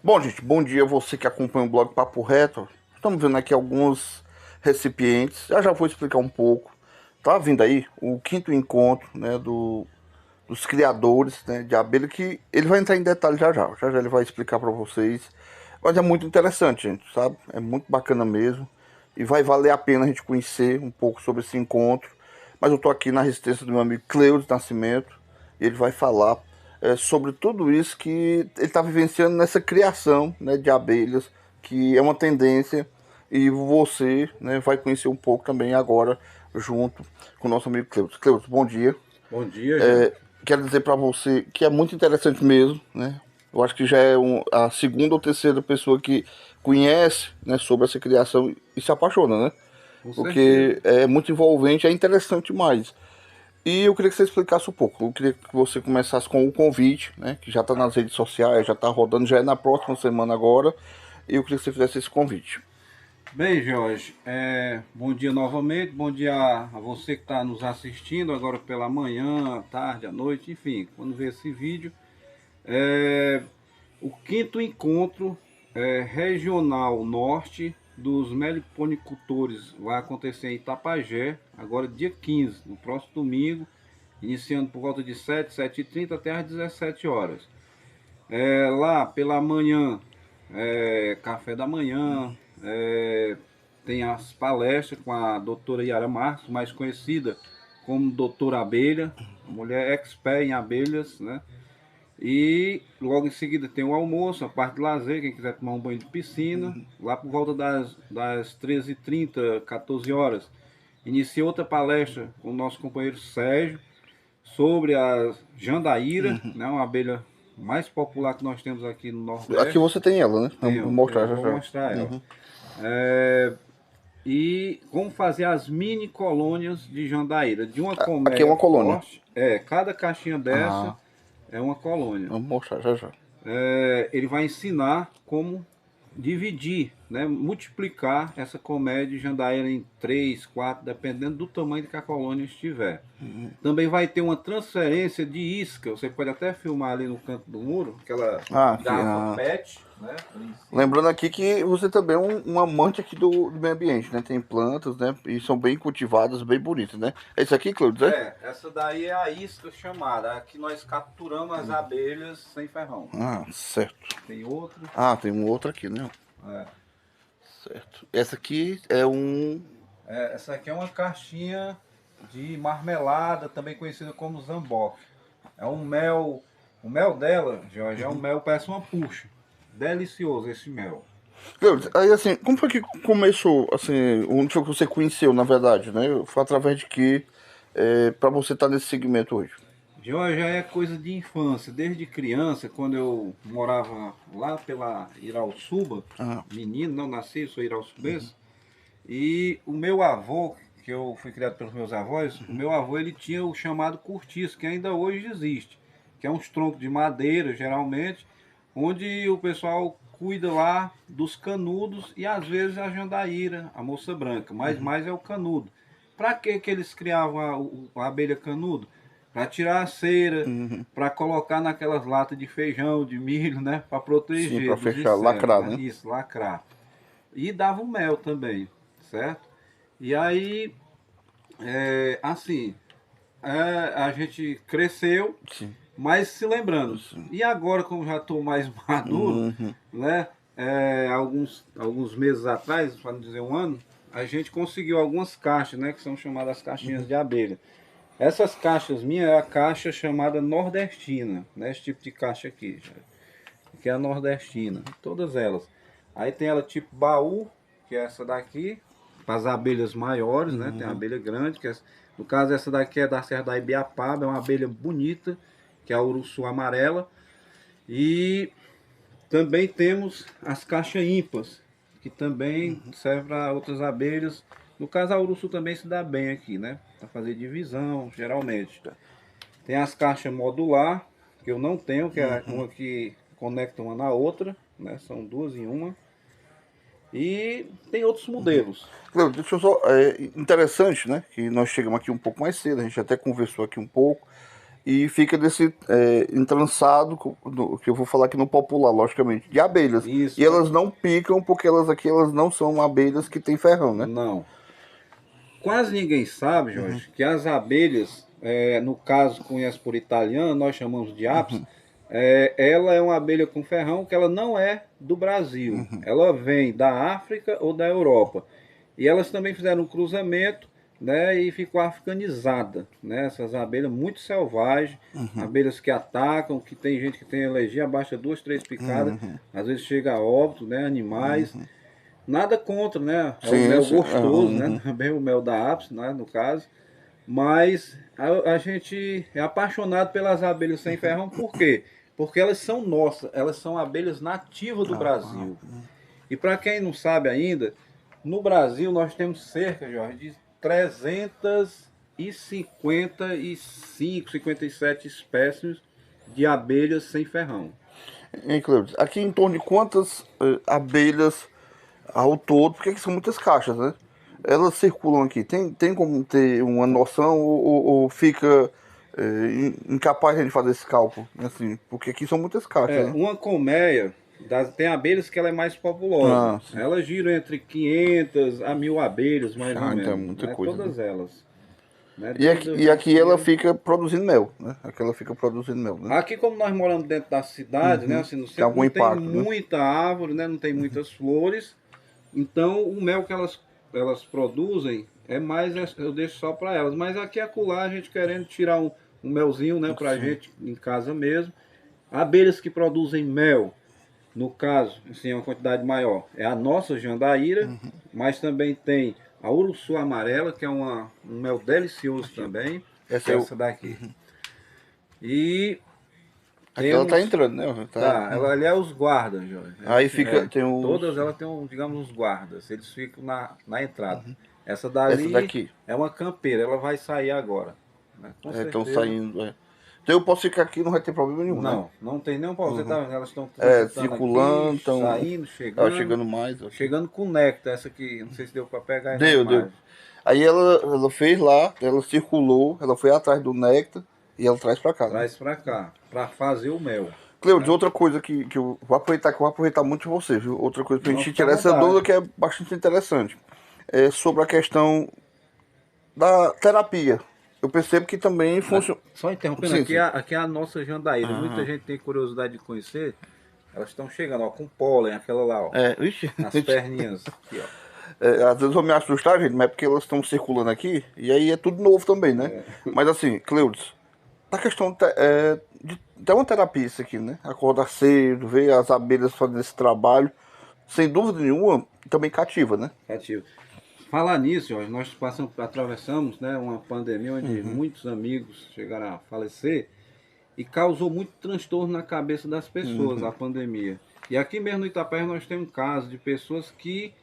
Bom, gente, bom dia a você que acompanha o blog Papo Reto. Estamos vendo aqui alguns recipientes. Já vou explicar um pouco. Tá vindo aí o quinto encontro, né, dos criadores, né, de abelha, que ele vai entrar em detalhes já ele vai explicar para vocês. Mas é muito interessante, gente, sabe? É muito bacana mesmo. E vai valer a pena a gente conhecer um pouco sobre esse encontro. Mas eu tô aqui na resistência do meu amigo Cleudes Nascimento. E ele vai falar sobre tudo isso que ele está vivenciando nessa criação, né, de abelhas, que é uma tendência. E você, né, vai conhecer um pouco também agora, junto com o nosso amigo Cleudes. Cleudes, bom dia. Bom dia, Jorge. Quero dizer para você que é muito interessante mesmo, né? Eu acho que já é a segunda ou terceira pessoa que conhece, né, sobre essa criação e se apaixona, né? Com certeza. Porque é muito envolvente, é interessante demais. E eu queria que você explicasse um pouco. Eu queria que você começasse com o convite, né? Que já está nas redes sociais, já está rodando, já é na próxima semana agora. E eu queria que você fizesse esse convite. Bem, Jorge, bom dia novamente, bom dia a você que está nos assistindo agora pela manhã, à tarde, à noite, enfim, quando vê esse vídeo. É, o quinto encontro regional norte dos meliponicultores vai acontecer em Itapajé, agora dia 15, no próximo domingo, iniciando por volta de 7h30 até às 17 horas. Lá pela manhã, café da manhã, tem as palestras com a doutora Yara Marques, mais conhecida como doutora Abelha, mulher expert em abelhas, né? E logo em seguida tem o almoço, a parte de lazer, quem quiser tomar um banho de piscina, lá por volta das 13h30, 14 horas. Inicia outra palestra com o nosso companheiro Sérgio, sobre a jandaíra, né, uma abelha mais popular que nós temos aqui no Aqui Nordeste. você tem ela, né? Vou Eu mostrar já vou já. mostrar ela. É, e como fazer as mini colônias de jandaíra. De uma Aqui é colmeia uma colônia. forte, cada caixinha dessa Ah, é uma colônia. vamos mostrar já já. Ele vai ensinar como dividir, né, multiplicar essa colmeia de jandaíra em 3, 4, dependendo do tamanho que a colônia estiver. Também vai ter uma transferência de isca. Você pode até filmar ali no canto do muro, aquela Ah, aqui. garrafa Ah. PET, né? Ali em cima. Lembrando aqui que você também é um amante aqui do meio ambiente, né? Tem plantas, né? E são bem cultivadas, bem bonitas, né? É isso aqui, Cláudio, é? Essa daí é a isca chamada. Aqui nós capturamos as abelhas sem ferrão. Ah, certo. Tem outro. Ah, tem um outro aqui, né? É. Certo. Essa aqui é um. Essa aqui é uma caixinha de marmelada, também conhecida como zamboque. É um mel. O mel dela, Jorge, é um mel, parece uma puxa. Delicioso esse mel. Cláudio, aí assim, como foi que começou, assim, onde foi que você conheceu, na verdade, né? Foi através de que, pra você estar nesse segmento hoje? Já é coisa de infância, desde criança, quando eu morava lá pela Irauçuba, Ah, menino, não nasci, sou irauçubense, e o meu avô, que eu fui criado pelos meus avós, o meu avô ele tinha o chamado cortiço, que ainda hoje existe, que é uns troncos de madeira, geralmente, onde o pessoal cuida lá dos canudos e às vezes a jandaíra, a moça branca, mas mais é o canudo. Para que eles criavam a abelha canudo? Para tirar a cera, para colocar naquelas latas de feijão, de milho, né? Para sim, proteger pra dos fechar, insetos, lacrar, né? né? Isso, lacrar. E dava o mel também, certo? E aí, assim, a gente cresceu, Sim. mas se lembrando. Sim. E agora, como já estou mais maduro, Uhum. né? Alguns meses atrás, para não dizer um ano, a gente conseguiu algumas caixas, né? Que são chamadas caixinhas de abelha. Essas caixas minhas é a caixa chamada nordestina, né? Esse tipo de caixa aqui, que é a nordestina, todas elas. Aí tem ela tipo baú, que é essa daqui, para as abelhas maiores, né? Tem a abelha grande, no caso essa daqui é da Serra da Ibiapaba, é uma abelha bonita, que é a uruçu amarela. E também temos as caixas ímpares, que também servem para outras abelhas. No caso a uruçu também se dá bem aqui, né? Para fazer divisão, geralmente. Tem as caixas modular, que eu não tenho, que é uma que conecta uma na outra, né? São duas em uma. E tem outros modelos. Cláudio, deixa eu só. É interessante, né? Que nós chegamos aqui um pouco mais cedo, a gente até conversou aqui um pouco. e fica desse entrançado, que eu vou falar aqui no popular, logicamente, de abelhas. Isso, E elas não picam porque elas não são abelhas que têm ferrão, né? não. Quase ninguém sabe, Jorge, que as abelhas, no caso conhece por italiano, nós chamamos de apis, ela é uma abelha com ferrão que ela não é do Brasil. Ela vem da África ou da Europa. E elas também fizeram um cruzamento, né, e ficou africanizada, né? Essas abelhas muito selvagens, abelhas que atacam, que tem gente que tem alergia, abaixa 2, 3 picadas, às vezes chega a óbito, né? Animais. Nada contra, né? É o Sim, mel sim. gostoso, né? Também o mel da Apis, né? No caso. Mas a gente é apaixonado pelas abelhas sem ferrão, por quê? Porque elas são nossas, elas são abelhas nativas do Brasil. E para quem não sabe ainda, no Brasil nós temos cerca, Jorge, de 355, 57 espécies de abelhas sem ferrão. Hein, Cleber? Aqui em torno de quantas abelhas ao todo? Porque aqui são muitas caixas, né? Elas circulam aqui. Tem como ter uma noção ou fica incapaz de fazer esse cálculo? Assim, porque aqui são muitas caixas, né? Uma colmeia, tem abelhas que ela é mais populosa. Ah, sim. Elas giram entre 500 a 1000 abelhas, mais ou Ah, então é menos, muita né? coisa, né? Todas elas. Né? E Desde aqui, os e aqui ela 1000. fica produzindo mel, né? Aqui ela fica produzindo mel, né? Aqui, como nós moramos dentro da cidade, né? Assim, no Tem centro algum não tem impacto, né? muita árvore, né? Não tem muitas flores. Então, o mel que elas produzem é mais, eu deixo só para elas. Mas aqui e acolá, a gente querendo tirar um melzinho, né? Pra Sim. gente em casa mesmo. Abelhas que produzem mel, no caso, assim, é uma quantidade maior, é a nossa jandaíra, mas também tem a uruçu amarela, que é um mel delicioso também, Essa que é é o... essa daqui. E Aqui ela tá temos, entrando, né? tá, ela ali é os guardas, Jorge. Aí fica, tem Todas os... elas têm, digamos, os guardas, eles ficam na entrada. Essa Essa dali daqui. é uma campeira, ela vai sair agora, né? Com Estão certeza. saindo. Então eu posso ficar aqui, não vai ter problema nenhum, né? Não, não tem nenhum problema. Você tá vendo? Elas estão transitando aqui, Circulando, estão saindo, chegando. chegando mais aqui. Chegando com néctar, essa aqui, não sei se deu para pegar aí na Deu. imagem. Aí ela fez lá, ela circulou, ela foi atrás do néctar e ela traz pra cá, né? Traz para cá, para fazer o mel. Cleudes, Né? outra coisa que eu vou aproveitar muito de você, viu? Outra coisa pra Não, gente fica à tirar essa vontade. dúvida que é bastante interessante. É sobre a questão da terapia. Eu percebo que também funciona. Só interrompendo, Sim, sim. aqui é a nossa jandaíra. Muita gente tem curiosidade de conhecer. Elas estão chegando, ó, com pólen, aquela lá, ó. Vixe. As perninhas. Aqui, ó. Às vezes eu me assustar, gente, mas é porque elas estão circulando aqui, e aí é tudo novo também, né? Mas assim, Cleudes, a questão de ter uma terapia isso aqui, né? Acordar cedo, ver as abelhas fazendo esse trabalho, sem dúvida nenhuma, também cativa, né? Cativo. Falar nisso, ó, nós atravessamos, né, uma pandemia onde muitos amigos chegaram a falecer e causou muito transtorno na cabeça das pessoas, a pandemia. E aqui mesmo no Itapeva nós temos um caso de pessoas que,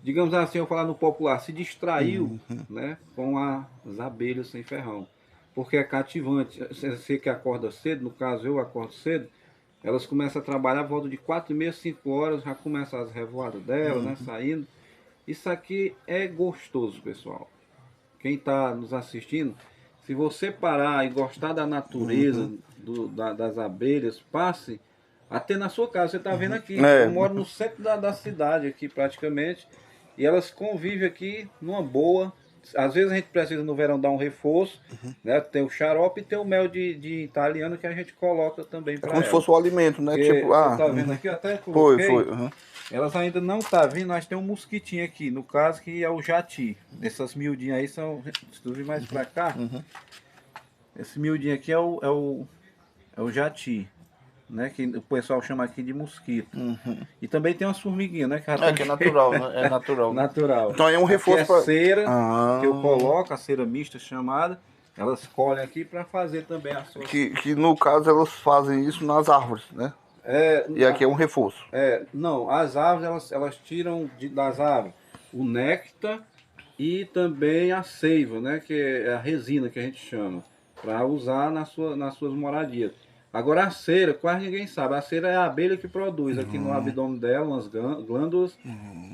digamos assim, eu falar no popular, se distraiu, né, com as abelhas sem ferrão. Porque é cativante. Você que acorda cedo, no caso eu acordo cedo, elas começam a trabalhar a volta de 4h30, 5 horas, já começam as revoadas delas, né, saindo. Isso aqui é gostoso, pessoal. Quem está nos assistindo, se você parar e gostar da natureza, das abelhas, passe até na sua casa. Você está vendo aqui. É. Eu moro no centro da cidade aqui praticamente. E elas convivem aqui numa boa. Às vezes a gente precisa no verão dar um reforço, né? Tem o xarope e tem o mel de italiano que a gente coloca também É para como se elas. fosse o alimento, né? Porque Tipo, você está vendo aqui, eu até foi. coloquei. Elas ainda não tá vindo, nós temos um mosquitinho aqui, no caso que é o jati. Essas miudinhas aí são, se tu vir mais pra cá, esse miudinho aqui é o jati, né? Que o pessoal chama aqui de mosquito. E também tem umas formiguinhas, né? Que é natural, né? É natural. Natural. Então aí é um reforço aqui é cera que eu Ah. coloco, a cera mista chamada. Elas colhem aqui para fazer também a sua. Que no caso elas fazem isso nas árvores, né? E aqui é um reforço. Não, as árvores elas tiram das árvores o néctar e também a seiva, né, que é a resina que a gente chama, para usar nas suas moradias. Agora a cera, quase ninguém sabe. A cera é a abelha que produz aqui no abdômen dela, umas glândulas,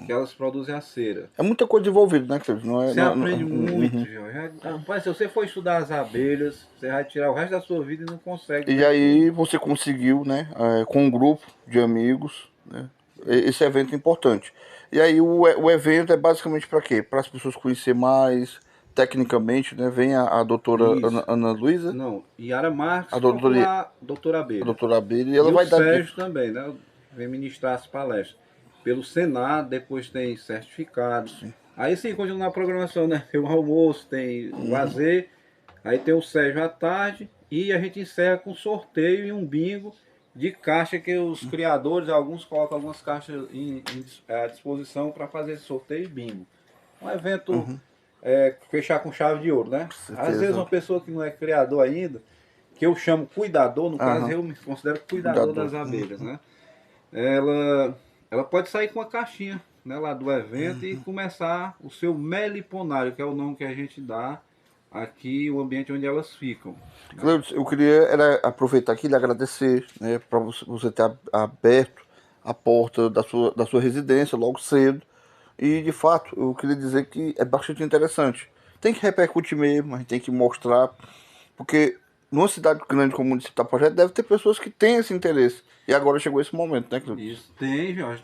que elas produzem a cera. É muita coisa envolvida, né, Cleber? Não é, Você aprende muito, uhum. Jorge. Rapaz, se você for estudar as abelhas, você vai tirar o resto da sua vida e não consegue E ver aí tudo. você conseguiu, né, com um grupo de amigos, né, esse evento é importante. E aí o evento é basicamente para quê? Para as pessoas conhecer mais tecnicamente, né? Vem a doutora Isso. Ana Luísa, Não, Yara Marques a doutora, procurar a doutora a Abelha. doutora Abelha, e ela E o vai dar Sérgio dicas. também, né? Vem ministrar as palestras. Pelo Senado, depois tem certificado. Aí sim, continua na programação, né? Tem o almoço, tem o lazer, aí tem o Sérgio à tarde e a gente encerra com sorteio e um bingo de caixa que os criadores, alguns colocam algumas caixas à disposição para fazer esse sorteio e bingo. Um evento fechar com chave de ouro, né? Com Às vezes certeza. uma pessoa que não é criador ainda, que eu chamo cuidador, no caso Aham. eu me considero cuidador Cuidador. das abelhas, né? Ela pode sair com uma caixinha, né, lá do evento e começar o seu meliponário, que é o nome que a gente dá aqui, o ambiente onde elas ficam. Né? Cleudson, eu queria era aproveitar aqui e lhe agradecer, né, para você ter aberto a porta da sua residência logo cedo. E de fato, eu queria dizer que é bastante interessante. Tem que repercutir mesmo, a gente tem que mostrar, porque numa cidade grande como o município da Projeto deve ter pessoas que têm esse interesse. E agora chegou esse momento, né, Cleudson? Isso tem, Jorge,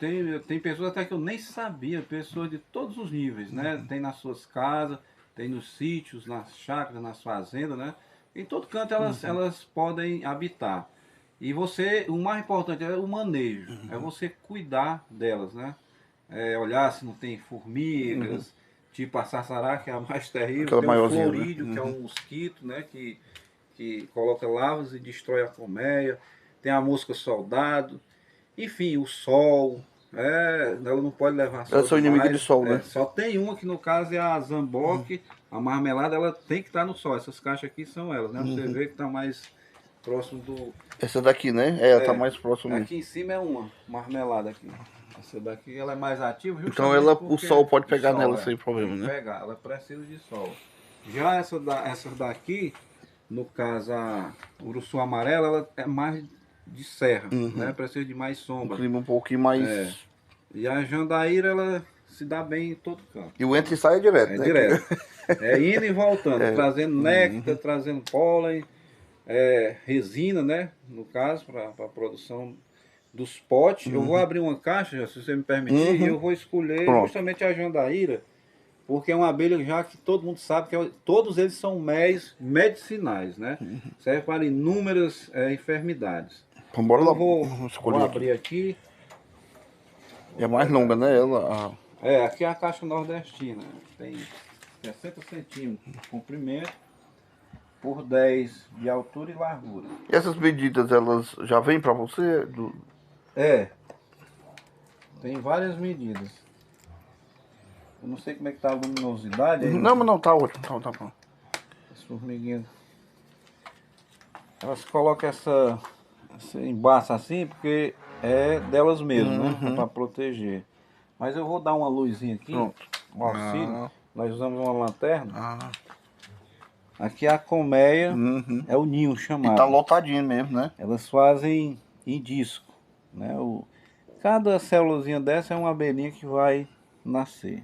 tem pessoas até que eu nem sabia, pessoas de todos os níveis, né? Tem nas suas casas, tem nos sítios, nas chácaras, nas fazendas, né? Em todo canto elas podem habitar. E você, o mais importante é o manejo, é você cuidar delas, né? Olhar se não tem formigas, tipo a sassará, que é a mais terrível, Aquela tem o maiorzinha, né? florídeo, que é um mosquito, né? Que coloca larvas e destrói a colmeia, tem a mosca soldado, enfim, o sol, ela não pode levar Elas sol são inimigas de demais. sol, né? Só tem uma que no caso é a zamboque, a marmelada, ela tem que estar no sol. Essas caixas aqui são elas, né? Você vê que está mais próximo do. Essa daqui, né? Ela tá mais próxima mesmo. Aqui em cima é uma marmelada aqui. Essa daqui ela é mais ativa Então justamente o porque sol pode o pegar sol, nela sem tem problema, que né? pegar, ela precisa de sol. Já essa daqui, no caso a uruçu amarela, ela é mais de serra, né? Precisa de mais Um sombra. clima um pouquinho mais. E a jandaíra, ela se dá bem em todo canto. E o entra e sai é direto, É né? direto. É indo e voltando, trazendo néctar, trazendo pólen, resina, né? No caso, para a produção dos potes. Eu vou abrir uma caixa, se você me permitir, e eu vou escolher Pronto. justamente a jandaíra, porque é uma abelha já que todo mundo sabe que todos eles são méis medicinais, né? Serve para inúmeras enfermidades. Então bora Então lá eu vou escolher aqui. abrir aqui. É mais longa, né? Ela. Aqui é a caixa nordestina. Tem 60 centímetros de comprimento por 10 de altura e largura. E essas medidas, elas já vêm pra você? Tem várias medidas. Eu não sei como é que tá a luminosidade aí. Não, mas não, tá ótimo. Tá bom. As formiguinhas. Elas colocam essa embaixo assim porque é delas mesmo, né? É para proteger. Mas eu vou dar uma luzinha aqui. Pronto. Um auxílio. Nós usamos uma lanterna. Ah. Aqui a colmeia é o ninho E chamado. tá lotadinho mesmo, né? Elas fazem em disco, né? Cada célulazinha dessa é uma abelhinha que vai nascer.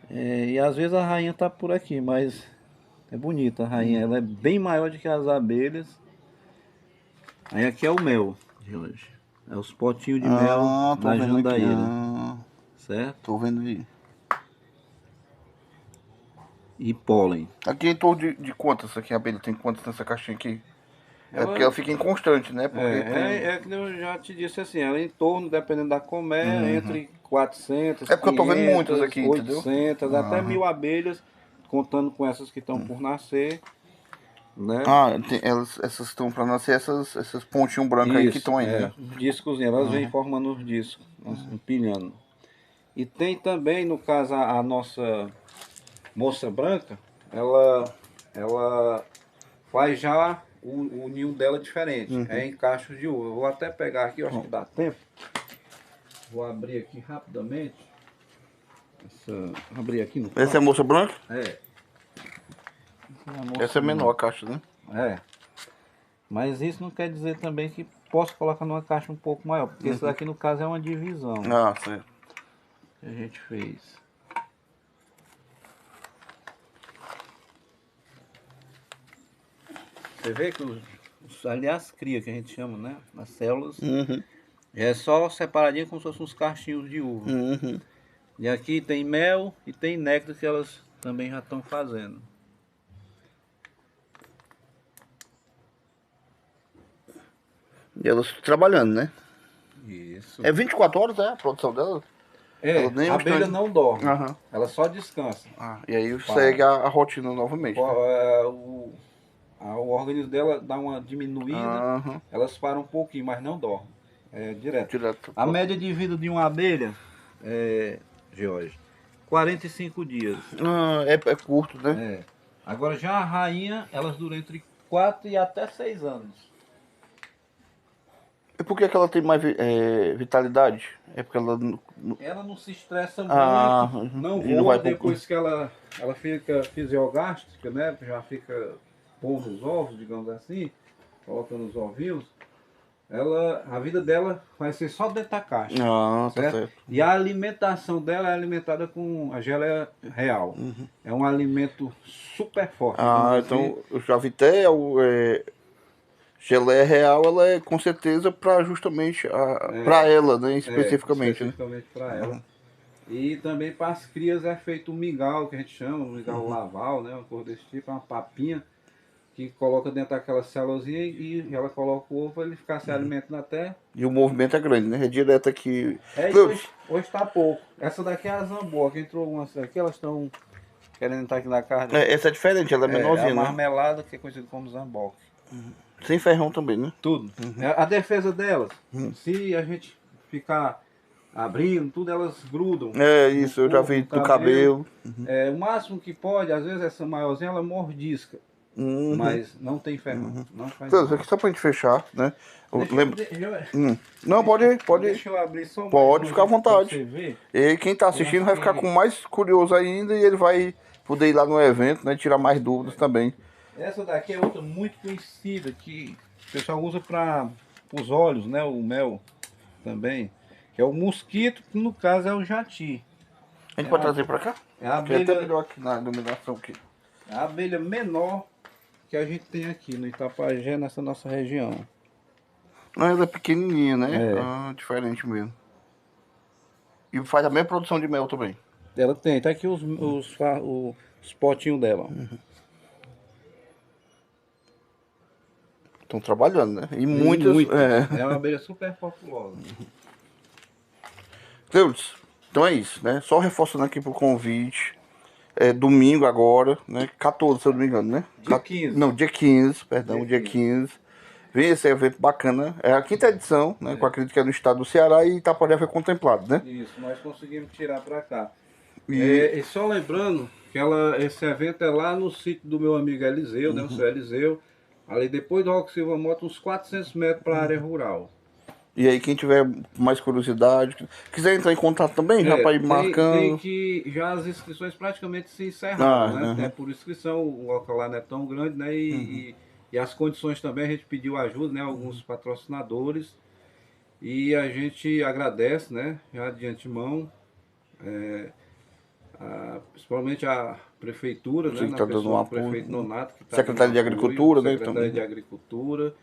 E às vezes a rainha tá por aqui, mas é bonita a rainha. Ela é bem maior do que as abelhas. Aí aqui é o mel de hoje. É os potinhos de mel Tô da vendo aqui. jandaíra, certo? Tô vendo aí. E pólen. Aqui em torno de quantas aqui a abelha tem quantas nessa caixinha aqui? É porque ela fica inconstante, né? Porque tem... Que eu já te disse assim, ela é em torno, dependendo da colmeia, entre 400, É porque eu tô vendo 500, muitas aqui, entendeu? 800, até 1000 abelhas, contando com essas que estão por nascer, né? Essas estão pra nascer, essas pontinhos brancos aí que estão aí, né? Discos, elas vêm formando os discos, empilhando. E tem também, no caso, a nossa moça branca, ela faz já o ninho dela diferente, é em cachos de uva. Eu vou até pegar aqui, eu acho que dá tempo. Vou abrir aqui rapidamente. Abrir aqui no Essa é a moça branca? É. Essa é menor a caixa, né? Mas isso não quer dizer também que posso colocar numa caixa um pouco maior, porque isso daqui no caso é uma divisão Ah, certo. que a gente fez. Você vê que aliás, cria que a gente chama, né? As células Uhum. é só separadinho como se fossem uns cachinhos de uva. Uhum. E aqui tem mel e tem néctar que elas também já estão fazendo. E elas trabalhando, né? Isso. É 24 horas, a produção dela? Ela nem A abelha obstante- não dorme. Aham. Ela só descansa. Ah, e aí segue a rotina novamente, né? O organismo dela dá uma diminuída, Aham. elas param um pouquinho, mas não dormem. É direto. Direto. A média de vida de uma abelha, George, 45 dias. Ah, é curto, né? É. Agora já a rainha, elas duram entre 4 e até 6 anos. E por que que ela tem mais vitalidade? É porque ela... Ela não se estressa Ah, muito, uhum. não E não voa vai pro- depois que ela fica fisiogástrica, né? Já fica pondo os ovos, digamos assim, colocando os ovinhos. A vida dela vai ser só dentro da caixa, Ah, tá certo? certo. E a alimentação dela é alimentada com a geleia real. É um alimento super forte. Ah, digamos assim. então eu já vi até geleia real, ela é com certeza para justamente para ela, né, especificamente, né? Especificamente para ela. E também para as crias é feito um mingau, que a gente chama, um mingau laval, né? Uma cor desse tipo, uma papinha que coloca dentro daquela células e ela coloca o ovo para ele ficar se alimentando até. E o movimento é grande, né? É direto aqui. E Cleudes, hoje está pouco. Essa daqui é a zamboa, que entrou umas aqui, elas estão querendo entrar aqui na casa. essa é diferente, ela é É menorzinha, a né? marmelada, que é conhecida como zamboca. Sem ferrão também, né? Tudo. A defesa delas, se a gente ficar abrindo, tudo elas grudam. É isso, eu já vi do cabelo. O máximo que pode, às vezes essa maiorzinha ela mordisca, Uhum. mas não tem ferrão. Não faz Cleudes, mal. aqui só pra gente fechar, né? Lembra... Deixa Não, pode. deixa eu abrir só mais Pode uma ficar à pra vontade. você ver. E quem tá assistindo vai ficar com mais curioso ainda e ele vai poder ir lá no evento, né? Tirar mais dúvidas também. Essa daqui é outra muito conhecida que o pessoal usa para os olhos, né? O mel também. Que é o mosquito, que no caso é o jati. A gente pode trazer pra cá? É a Que é até abelha, melhor aqui na iluminação aqui. a abelha menor que a gente tem aqui no Itapajé, nessa nossa região. Não, ela é pequenininha, né? É. Ah, diferente mesmo. E faz a mesma produção de mel também. Ela tem, tá aqui os potinhos dela. Estão trabalhando, né? E Tem muitas. É uma abelha super populosa. Cleudes, então é isso, né? Só reforçando aqui pro convite. É domingo agora, né? 14, se eu não me engano, né? Dia 15. Não, dia 15, perdão, dia 15. Vem esse evento bacana. É a quinta edição, né? Com a crítica no estado do Ceará e Itaporé foi contemplado, né? Isso, nós conseguimos tirar para cá. E- E só lembrando que esse evento é lá no sítio do meu amigo Eliseu, né? O seu Eliseu. Ali depois do Roque Silva Moto, uns 400 metros para a área rural. E aí, quem tiver mais curiosidade, quiser entrar em contato também, já para ir Tem marcando. que já as inscrições praticamente se encerraram, né? aham. É por inscrição, o local lá não é tão grande, né? E as condições também, a gente pediu ajuda, né? Alguns patrocinadores. E a gente agradece, né? Já de antemão, principalmente a prefeitura, Sim, né? tá Na dando um pessoa do apoio. prefeito Nonato, que tá Secretaria dando de apoio, Agricultura, né, Secretaria também. de Agricultura.